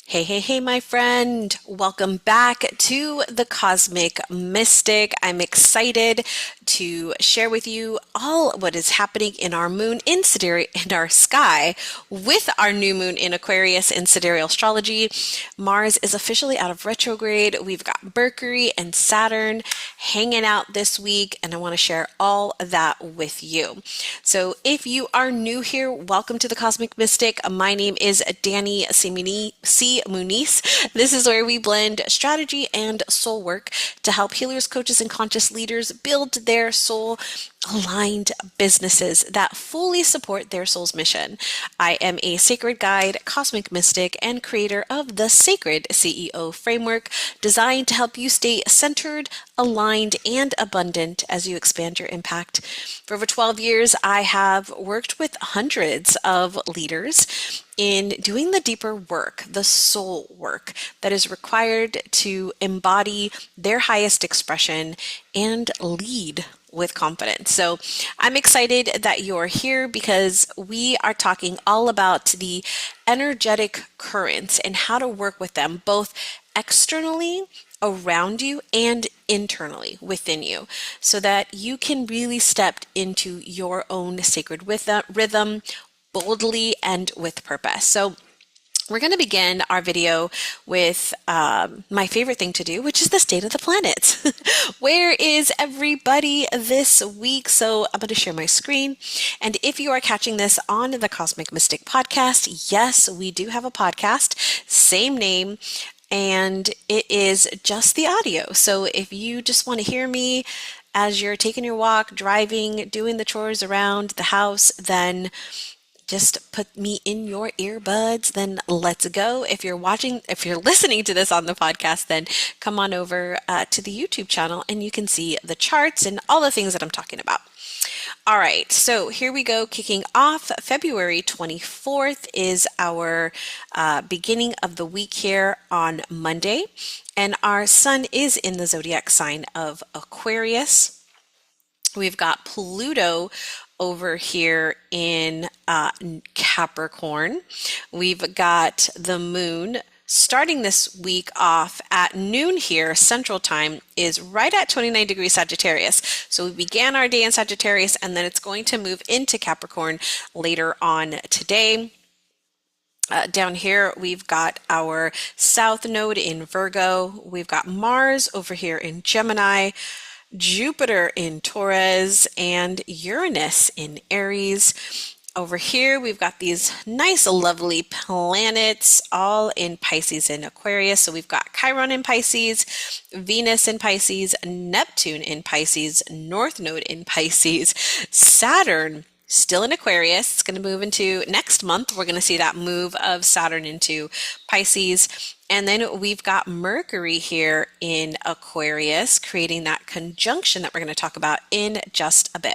Hey, hey, hey, my friend. Welcome back to the Cosmic Mystic. I'm excited to share with you all what is happening in our moon in Sidereal in our sky with our new moon in Aquarius in Sidereal Astrology. Mars is officially out of retrograde. We've got Mercury and Saturn hanging out this week, and I want to share all of that with you. So if you are new here, welcome to the Cosmic Mystic. My name is Danny C. Muniz. This is where we blend strategy and soul work to help healers, coaches, and conscious leaders build their soul aligned businesses that fully support their soul's mission. I am a sacred guide, cosmic mystic, and creator of the Sacred CEO framework designed to help you stay centered, aligned, and abundant as you expand your impact. For over 12 years, I have worked with hundreds of leaders in doing the deeper work, the soul work that is required to embody their highest expression and lead with confidence. So I'm excited that you're here because we are talking all about the energetic currents and how to work with them both externally around you and internally within you so that you can really step into your own sacred rhythm boldly and with purpose. So we're going to begin our video with my favorite thing to do, which is the state of the planets. Where is everybody this week? So I'm going to share my screen. And if you are catching this on the Cosmic Mystic podcast, yes, we do have a podcast, same name, and it is just the audio. So if you just want to hear me as you're taking your walk, driving, doing the chores around the house, then just put me in your earbuds, then let's go. If you're listening to this on the podcast, then come on over to the YouTube channel and you can see the charts and all the things that I'm talking about. All right, so here we go. Kicking off February 24th is our beginning of the week here on Monday, and our sun is in the zodiac sign of Aquarius. We've got Pluto over here in Capricorn. We've got the moon starting this week off at noon here, Central Time, is right at 29 degrees Sagittarius. So we began our day in Sagittarius, and then it's going to move into Capricorn later on today. Down here, we've got our South Node in Virgo. We've got Mars over here in Gemini, Jupiter in Taurus, and Uranus in Aries. Over here, we've got these nice, lovely planets all in Pisces and Aquarius. So we've got Chiron in Pisces, Venus in Pisces, Neptune in Pisces, North Node in Pisces, Saturn still in Aquarius. It's going to move into next month. We're going to see that move of Saturn into Pisces. And then we've got Mercury here in Aquarius, creating that conjunction that we're going to talk about in just a bit.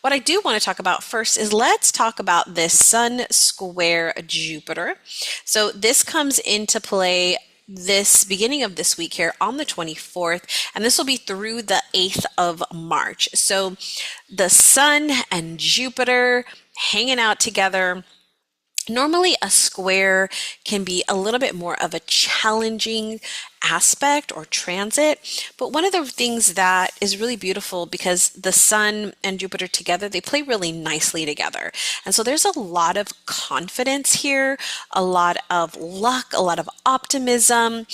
What I do want to talk about first is let's talk about this Sun square Jupiter. So this comes into play this beginning of this week here on the 24th, and this will be through the 8th of March. So the Sun and Jupiter hanging out together. Normally, a square can be a little bit more of a challenging aspect or transit, but one of the things that is really beautiful because the Sun and Jupiter together, they play really nicely together. And so there's a lot of confidence here, a lot of luck, a lot of optimism,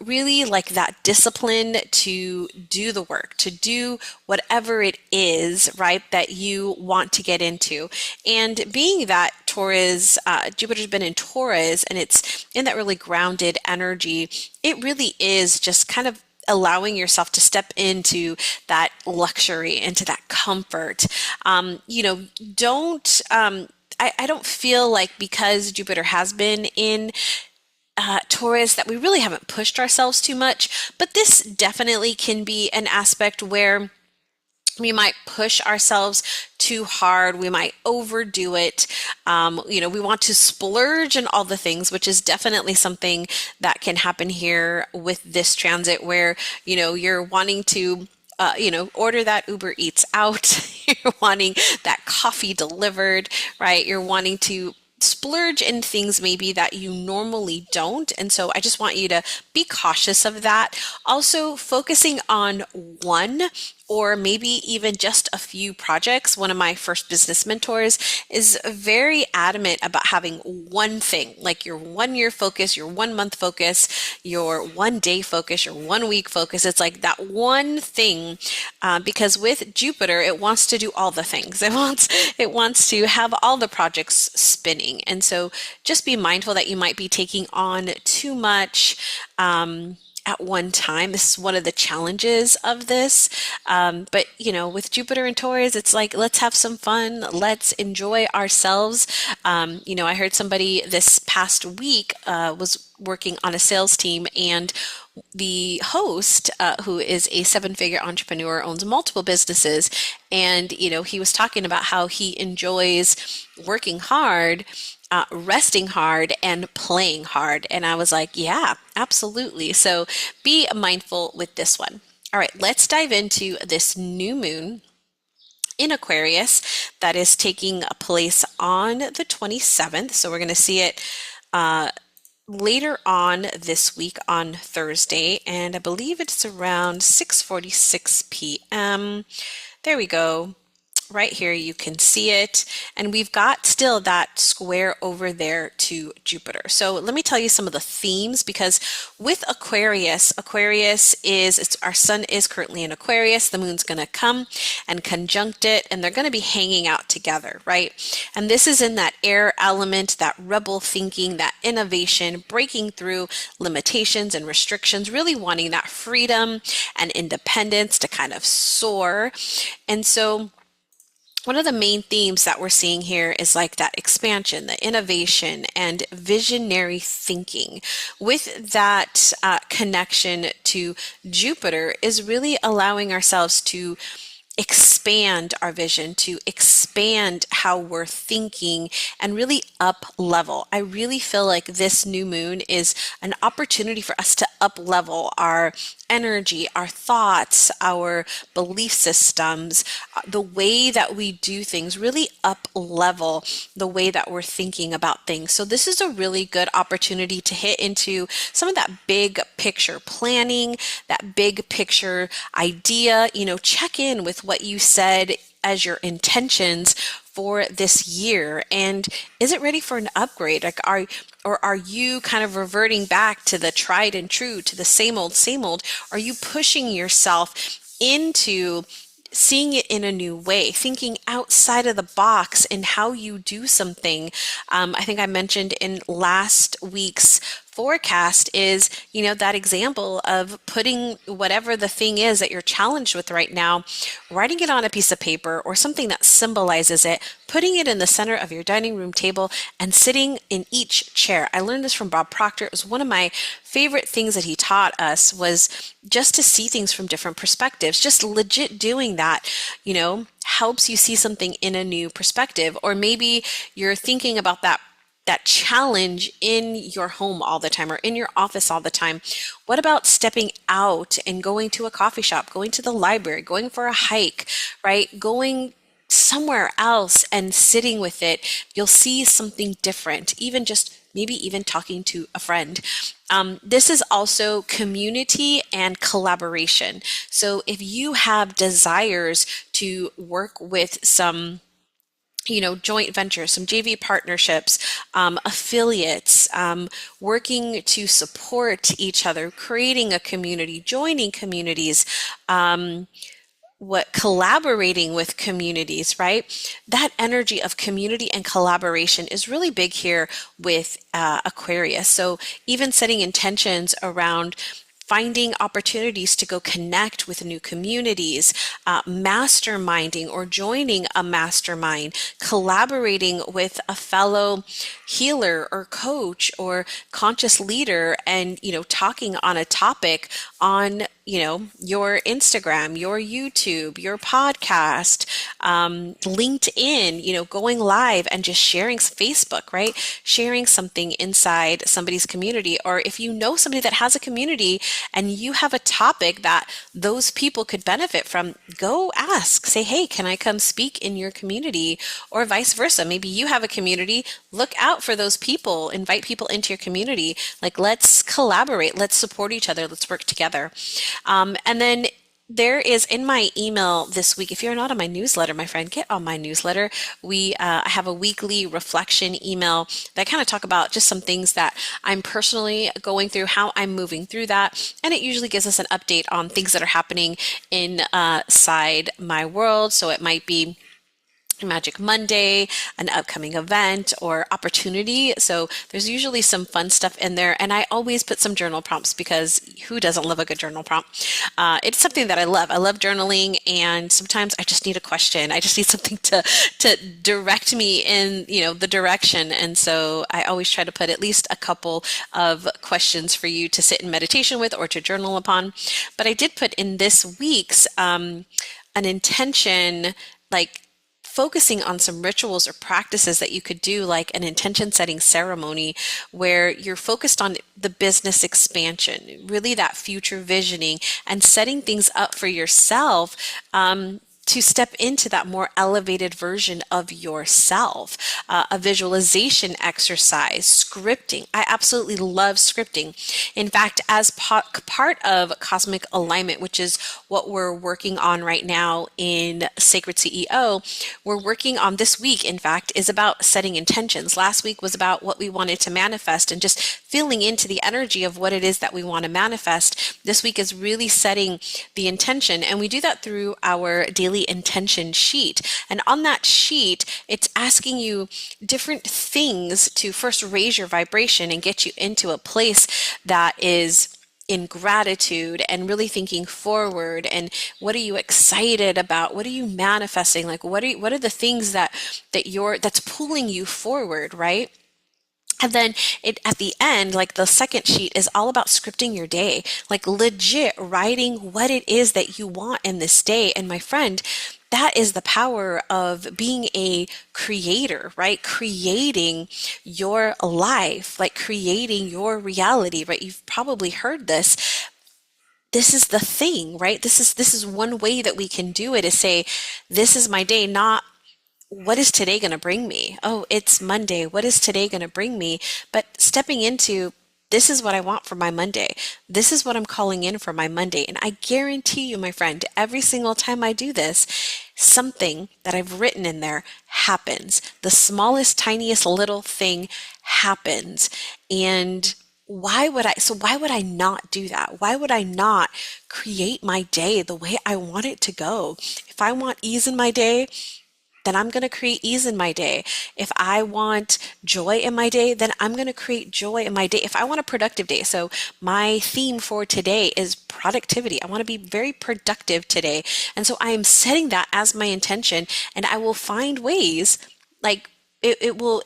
really like that discipline to do the work, to do whatever it is, right, that you want to get into. And being that Taurus, Jupiter's been in Taurus and it's in that really grounded energy, it really is just kind of allowing yourself to step into that luxury, into that comfort. I don't feel like because Jupiter has been in Taurus that we really haven't pushed ourselves too much, but this definitely can be an aspect where we might push ourselves too hard. We might overdo it. We want to splurge and all the things, which is definitely something that can happen here with this transit where, you're wanting to order that Uber Eats out. You're wanting that coffee delivered, right? You're wanting to splurge in things maybe that you normally don't. And so I just want you to be cautious of that. Also, focusing on one or maybe even just a few projects. One of my first business mentors is very adamant about having one thing, like your 1 year focus, your 1 month focus, your 1 day focus, your 1 week focus. It's like that one thing, because with Jupiter, it wants to do all the things. It wants to have all the projects spinning. And so just be mindful that you might be taking on too much at one time. This is one of the challenges of this. But with Jupiter and Taurus, it's like, let's have some fun. Let's enjoy ourselves. I heard somebody this past week was working on a sales team, and the host, who is a seven-figure entrepreneur, owns multiple businesses, and he was talking about how he enjoys working hard, resting hard, and playing hard. And I was like, yeah, absolutely. So be mindful with this one. All right, let's dive into this new moon in Aquarius that is taking place on the 27th. So we're going to see it later on this week on Thursday, and I believe it's around 6:46 p.m. There we go. Right here, you can see it. And we've got still that square over there to Jupiter. So let me tell you some of the themes, because with Aquarius, our sun is currently in Aquarius. The moon's going to come and conjunct it, and they're going to be hanging out together, right? And this is in that air element, that rebel thinking, that innovation, breaking through limitations and restrictions, really wanting that freedom and independence to kind of soar. And so one of the main themes that we're seeing here is like that expansion, the innovation, and visionary thinking. With that connection to Jupiter is really allowing ourselves to expand our vision, to expand how we're thinking, and really up level. I really feel like this new moon is an opportunity for us to up level our energy, our thoughts, our belief systems, the way that we do things, really up level the way that we're thinking about things. So this is a really good opportunity to hit into some of that big picture planning, that big picture idea. Check in with what you said as your intentions for this year, and is it ready for an upgrade? Like, are you kind of reverting back to the tried and true, to the same old, same old? Are you pushing yourself into seeing it in a new way, thinking outside of the box in how you do something? I think I mentioned in last week's forecast is, that example of putting whatever the thing is that you're challenged with right now, writing it on a piece of paper or something that symbolizes it, putting it in the center of your dining room table, and sitting in each chair. I learned this from Bob Proctor. It was one of my favorite things that he taught us, was just to see things from different perspectives. Just legit doing that, helps you see something in a new perspective. Or maybe you're thinking about that challenge in your home all the time or in your office all the time. What about stepping out and going to a coffee shop, going to the library, going for a hike, right? Going somewhere else and sitting with it. You'll see something different, maybe even talking to a friend. This is also community and collaboration. So if you have desires to work with some joint ventures, some JV partnerships, affiliates, working to support each other, creating a community, joining communities, collaborating with communities, right? That energy of community and collaboration is really big here with Aquarius. So even setting intentions around finding opportunities to go connect with new communities, masterminding or joining a mastermind, collaborating with a fellow healer or coach or conscious leader, and talking on a topic on your Instagram, your YouTube, your podcast, LinkedIn, going live and just sharing Facebook, right? Sharing something inside somebody's community. Or if you know somebody that has a community and you have a topic that those people could benefit from, go ask. Say, hey, can I come speak in your community? Or vice versa. Maybe you have a community, look out for those people, invite people into your community. Like, let's collaborate, let's support each other, let's work together. And then there is in my email this week, if you're not on my newsletter, my friend, get on my newsletter. I have a weekly reflection email that kind of talk about just some things that I'm personally going through, how I'm moving through that. And it usually gives us an update on things that are happening inside my world. So it might be Magic Monday, an upcoming event or opportunity. So there's usually some fun stuff in there. And I always put some journal prompts because who doesn't love a good journal prompt? It's something that I love. I love journaling, and sometimes I just need a question. I just need something to direct me in, the direction. And so I always try to put at least a couple of questions for you to sit in meditation with or to journal upon. But I did put in this week's an intention, like focusing on some rituals or practices that you could do, like an intention setting ceremony where you're focused on the business expansion, really that future visioning and setting things up for yourself, to step into that more elevated version of yourself. A visualization exercise, scripting. I absolutely love scripting. In fact, as part of cosmic alignment, which is what we're working on right now in Sacred CEO, we're working on this week, in fact, is about setting intentions. Last week was about what we wanted to manifest and just feeling into the energy of what it is that we want to manifest. This week is really setting the intention, and we do that through our daily intention sheet. And on that sheet, it's asking you different things to first raise your vibration and get you into a place that is in gratitude and really thinking forward. And what are you excited about? What are you manifesting? Like, what are the things that's pulling you forward, right? And then at the end, like the second sheet is all about scripting your day, like legit writing what it is that you want in this day. And my friend, that is the power of being a creator, right? Creating your life, like creating your reality, right? You've probably heard this. This is the thing, right? This is one way that we can do it, is say, this is my day, not what is today going to bring me? Oh, it's Monday. What is today going to bring me? But stepping into, this is what I want for my Monday. This is what I'm calling in for my Monday. And I guarantee you, my friend, every single time I do this, something that I've written in there happens. The smallest, tiniest little thing happens. And why would I not do that? Why would I not create my day the way I want it to go? If I want ease in my day, then I'm going to create ease in my day. If I want joy in my day, then I'm going to create joy in my day. If I want a productive day, so my theme for today is productivity. I want to be very productive today. And so I am setting that as my intention, and I will find ways, like it will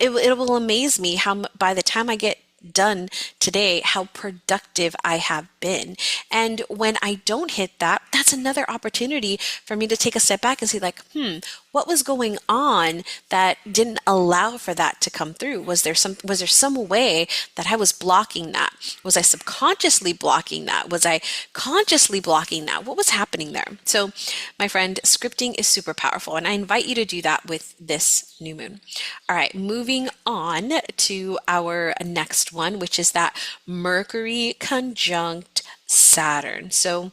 amaze me how by the time I get done today, how productive I have been. And when I don't hit that, that's another opportunity for me to take a step back and see, like, what was going on that didn't allow for that to come through? Was there some way that I was blocking that? Was I subconsciously blocking that? Was I consciously blocking that? What was happening there? So, my friend, scripting is super powerful, and I invite you to do that with this new moon. All right, moving on to our next one, which is that Mercury conjunct Saturn. So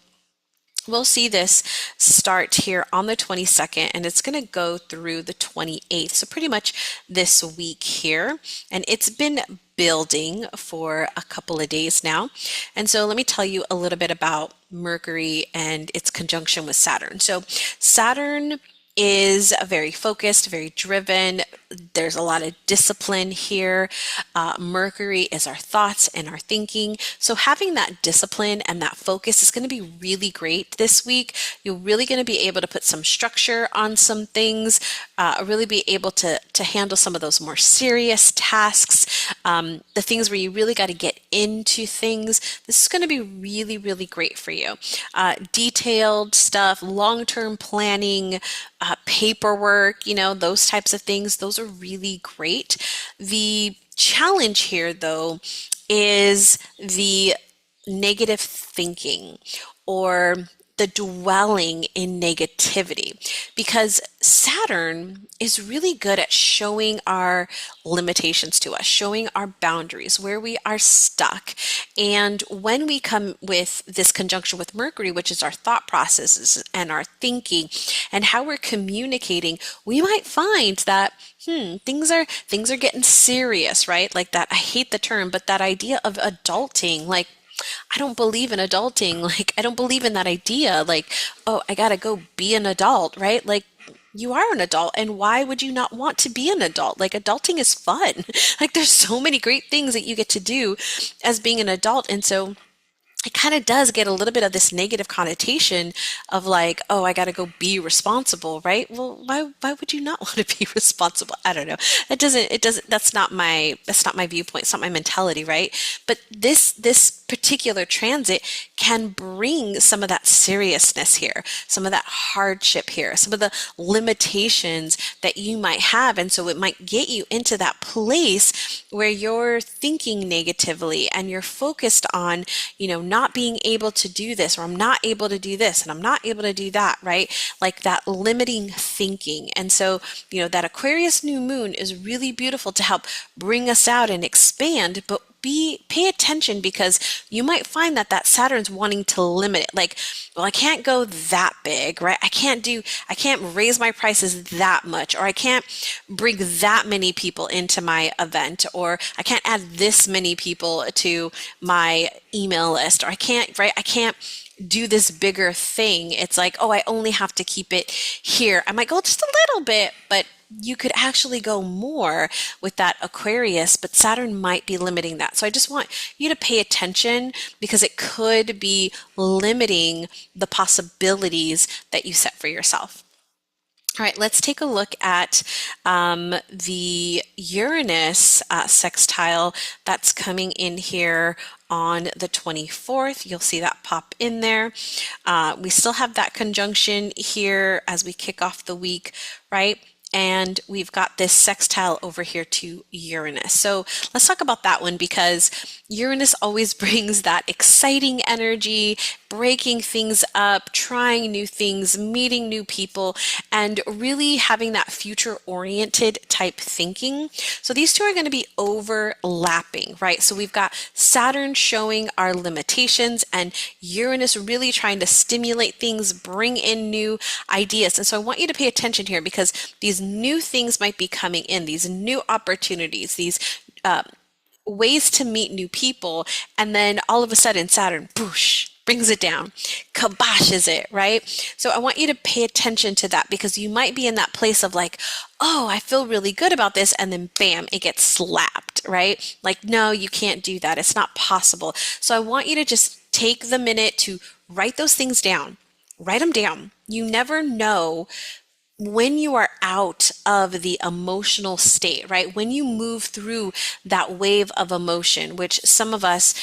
we'll see this start here on the 22nd, and it's going to go through the 28th. So pretty much this week here. And it's been building for a couple of days now. And so let me tell you a little bit about Mercury and its conjunction with Saturn. So Saturn is very focused, very driven. There's a lot of discipline here. Mercury is our thoughts and our thinking. So having that discipline and that focus is going to be really great this week. You're really going to be able to put some structure on some things, really be able to handle some of those more serious tasks, the things where you really got to get into things. This is going to be really, really great for you. Detailed stuff, long-term planning, paperwork, those types of things, those are really great. The challenge here, though, is the negative thinking or the dwelling in negativity, because Saturn is really good at showing our limitations to us, showing our boundaries, where we are stuck. And when we come with this conjunction with Mercury, which is our thought processes and our thinking and how we're communicating, we might find that things are getting serious, right? Like that, I hate the term, but that idea of adulting, like I don't believe in adulting. Like, I don't believe in that idea. Like, oh, I gotta go be an adult, right? Like, you are an adult, and why would you not want to be an adult? Like, adulting is fun. Like, there's so many great things that you get to do as being an adult. And so, it kind of does get a little bit of this negative connotation of like, oh, I got to go be responsible, right? Well, why would you not want to be responsible? I don't know. It doesn't, that's not my viewpoint. It's not my mentality, right? But this particular transit can bring some of that seriousness here, some of that hardship here, some of the limitations that you might have. And so it might get you into that place where you're thinking negatively and you're focused on, not being able to do this, or I'm not able to do this, and I'm not able to do that, right? Like that limiting thinking. And so, that Aquarius new moon is really beautiful to help bring us out and expand, but pay attention, because you might find that Saturn's wanting to limit it. Like, well, I can't go that big, right? I can't raise my prices that much, or I can't bring that many people into my event, or I can't add this many people to my email list, or I can't do this bigger thing. It's like, oh, I only have to keep it here. I might go just a little bit, but you could actually go more with that Aquarius, but Saturn might be limiting that. So I just want you to pay attention, because it could be limiting the possibilities that you set for yourself. All right, let's take a look at the Uranus sextile that's coming in here on the 24th. You'll see that pop in there. We still have that conjunction here as we kick off the week, right? And we've got this sextile over here to Uranus. So let's talk about that one, because Uranus always brings that exciting energy, breaking things up, trying new things, meeting new people, and really having that future-oriented type thinking. So these two are going to be overlapping, right? So we've got Saturn showing our limitations and Uranus really trying to stimulate things, bring in new ideas. And so I want you to pay attention here, because these new things might be coming in, these new opportunities, these ways to meet new people, and then all of a sudden Saturn, boosh, brings it down, kiboshes it, right? So I want you to pay attention to that, because you might be in that place of like, oh, I feel really good about this, and then bam, it gets slapped, right? Like, no, you can't do that. It's not possible. So I want you to just take the minute to write those things down. Write them down. You never know when you are out of the emotional state, right? When you move through that wave of emotion, which some of us,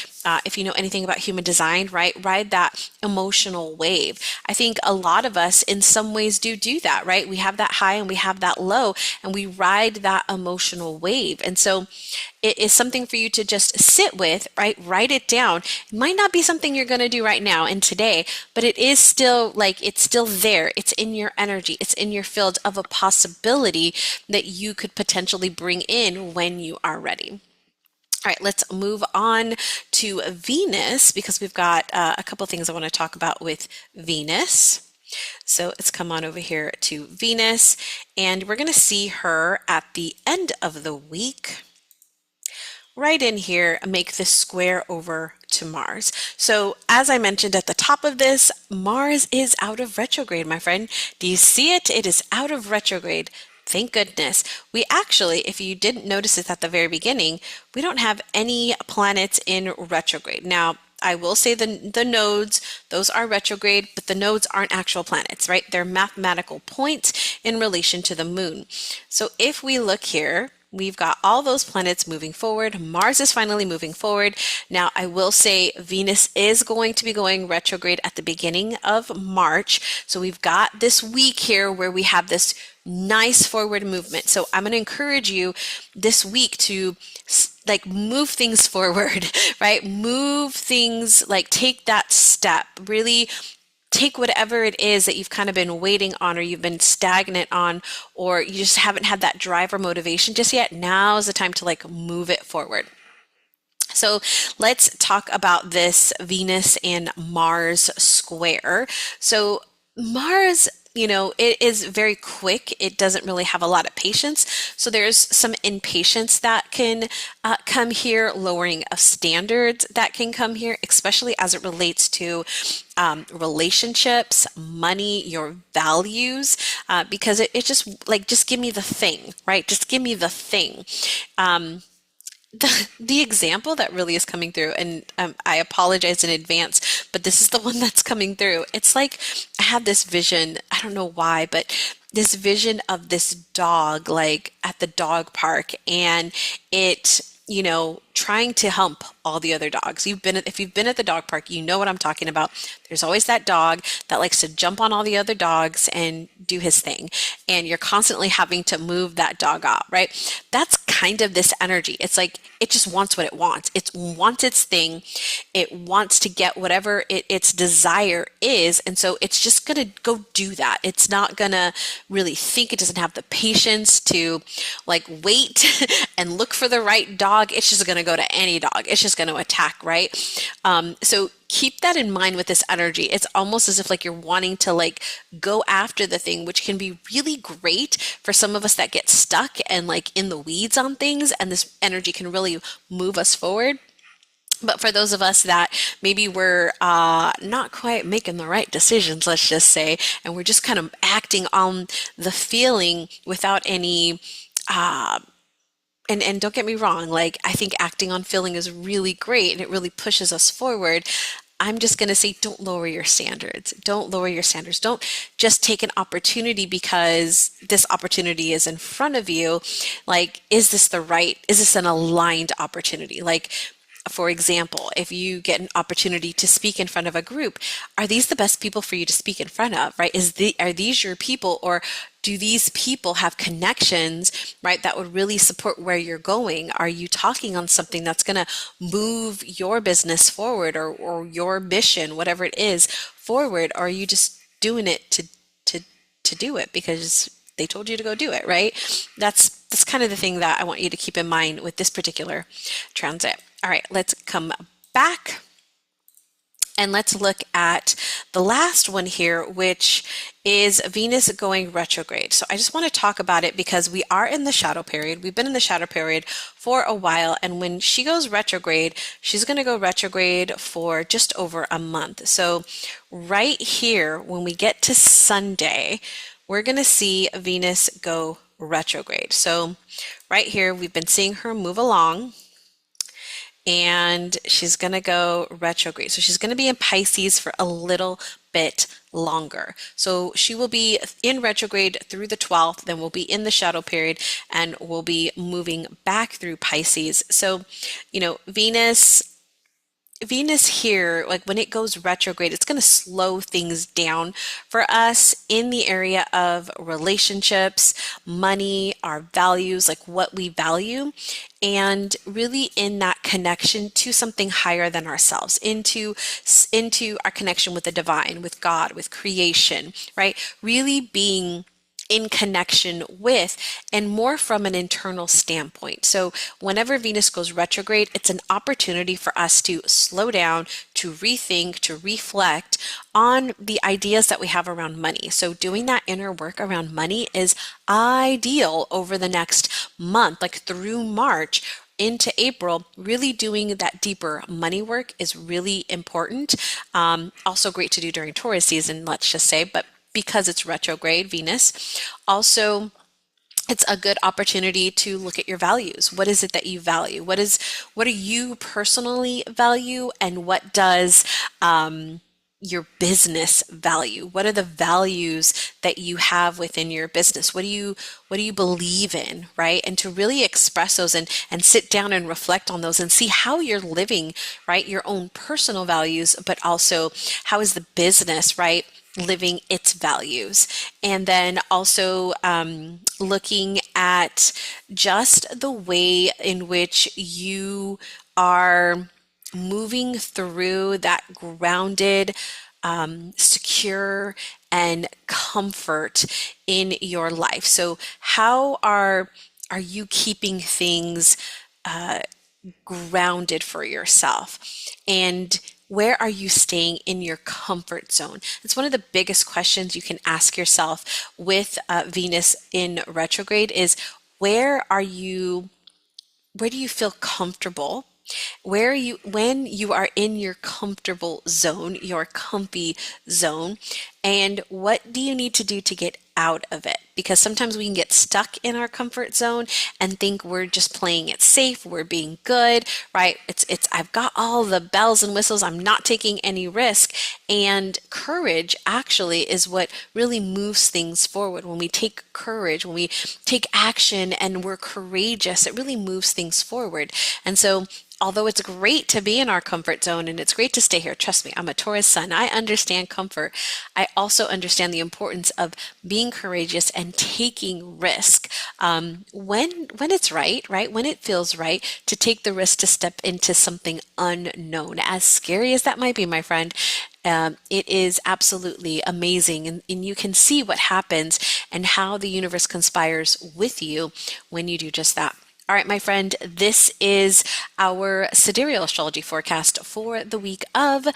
if you know anything about human design, right, ride that emotional wave. I think a lot of us in some ways do that, right? We have that high and we have that low, and we ride that emotional wave. And so it is something for you to just sit with, right? Write it down. It might not be something you're going to do right now and today, but it is still it's still there. It's in your energy. It's in your field of a possibility that you could potentially bring in when you are ready. All right, let's move on to Venus, because we've got a couple things I want to talk about with Venus. So let's come on over here to Venus, and we're going to see her at the end of the week. Right in here, make this square over to Mars. So as I mentioned at the top of this, Mars is out of retrograde, my friend. Do you see it? It is out of retrograde. Thank goodness. We actually, if you didn't notice it at the very beginning, we don't have any planets in retrograde. Now, I will say the nodes, those are retrograde, but the nodes aren't actual planets, right? They're mathematical points in relation to the moon. So if we look here, we've got all those planets moving forward. Mars is finally moving forward. Now, I will say Venus is going to be going retrograde at the beginning of March. So we've got this week here where we have this nice forward movement. So I'm going to encourage you this week to like move things forward, right? Move things, like take that step, really take whatever it is that you've kind of been waiting on or you've been stagnant on, or you just haven't had that drive or motivation just yet. Now's the time to like move it forward. So let's talk about this Venus and Mars square. So Mars, it is very quick. It doesn't really have a lot of patience. So there's some impatience that can come here, lowering of standards that can come here, especially as it relates to relationships, money, your values, because it just like, just give me the thing, right? Just give me the thing. The example that really is coming through, and I apologize in advance, but this is the one that's coming through. It's like I had this vision, I don't know why, but this vision of this dog, like at the dog park, and it, trying to hump all the other dogs. If you've been at the dog park, you know what I'm talking about. There's always that dog that likes to jump on all the other dogs and do his thing. And you're constantly having to move that dog off, right? That's kind of this energy. It's like it just wants what it wants. It wants its thing. It wants to get whatever its desire is. And so it's just going to go do that. It's not going to really think. It doesn't have the patience to like wait and look for the right dog. It's just going to go to any dog. It's just going to attack, right? So keep that in mind with this energy. It's almost as if like you're wanting to like go after the thing, which can be really great for some of us that get stuck and like in the weeds on things. And this energy can really move us forward. But for those of us that maybe we're not quite making the right decisions, let's just say, and we're just kind of acting on the feeling without any and don't get me wrong, like I think acting on feeling is really great and it really pushes us forward. I'm just going to say, don't lower your standards. Don't lower your standards. Don't just take an opportunity because this opportunity is in front of you. Like, is this an aligned opportunity? Like, for example, if you get an opportunity to speak in front of a group, are these the best people for you to speak in front of, right? Are these your people, or do these people have connections, right, that would really support where you're going? Are you talking on something that's going to move your business forward, or your mission, whatever it is, forward? Or are you just doing it to do it because they told you to go do it, right? That's kind of the thing that I want you to keep in mind with this particular transit. All right, let's come back and let's look at the last one here, which is Venus going retrograde. So I just want to talk about it because we are in the shadow period. We've been in the shadow period for a while, and when she goes retrograde, she's going to go retrograde for just over a month. So right here, when we get to Sunday, we're going to see Venus go retrograde. So right here, we've been seeing her move along, and she's going to go retrograde. So she's going to be in Pisces for a little bit longer. So she will be in retrograde through the 12th, then we'll be in the shadow period, and we'll be moving back through Pisces. So, Venus here, like when it goes retrograde, it's going to slow things down for us in the area of relationships, money, our values, like what we value, and really in that connection to something higher than ourselves, into our connection with the divine, with God, with creation, right? Really being in connection with, and more from an internal standpoint. So whenever Venus goes retrograde, it's an opportunity for us to slow down, to rethink, to reflect on the ideas that we have around money. So doing that inner work around money is ideal over the next month, like through March into April. Really doing that deeper money work is really important. Also great to do during Taurus season, let's just say, but because it's retrograde Venus, also it's a good opportunity to look at your values. What is it that you value? What do you personally value, and what does your business value? What are the values that you have within your business? What do you believe in, right? And to really express those and sit down and reflect on those and see how you're living, right? Your own personal values, but also how is the business, right? living its values. And then also looking at just the way in which you are moving through that grounded, secure, and comfort in your life. So how are you keeping things grounded for yourself? And where are you staying in your comfort zone? It's one of the biggest questions you can ask yourself with Venus in retrograde is where do you feel comfortable? Where are you when you are in your comfortable zone, your comfy zone, and what do you need to do to get out of it? Because sometimes we can get stuck in our comfort zone and think we're just playing it safe, we're being good, right? It's I've got all the bells and whistles, I'm not taking any risk. And courage actually is what really moves things forward. When we take courage, when we take action and we're courageous, it really moves things forward. And so although it's great to be in our comfort zone and it's great to stay here, trust me, I'm a Taurus sun. I understand comfort. I also understand the importance of being courageous and taking risk when it's right, right? When it feels right to take the risk to step into something unknown. As scary as that might be, my friend, it is absolutely amazing. And you can see what happens and how the universe conspires with you when you do just that. All right, my friend, this is our Sidereal Astrology forecast for the week of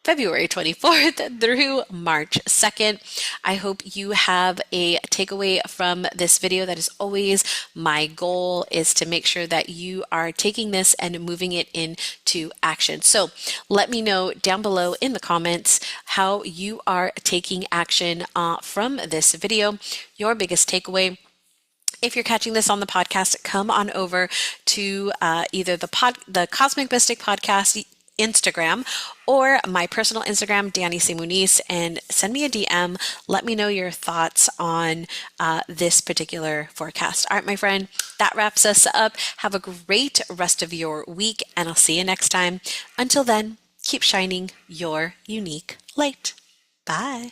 February 24th through March 2nd. I hope you have a takeaway from this video. That is always my goal, is to make sure that you are taking this and moving it into action. So let me know down below in the comments how you are taking action from this video, your biggest takeaway. If you're catching this on the podcast, come on over to either the Cosmic Mystic Podcast Instagram or my personal Instagram, Danny C. Muniz, and send me a DM. Let me know your thoughts on this particular forecast. All right, my friend, that wraps us up. Have a great rest of your week, and I'll see you next time. Until then, keep shining your unique light. Bye.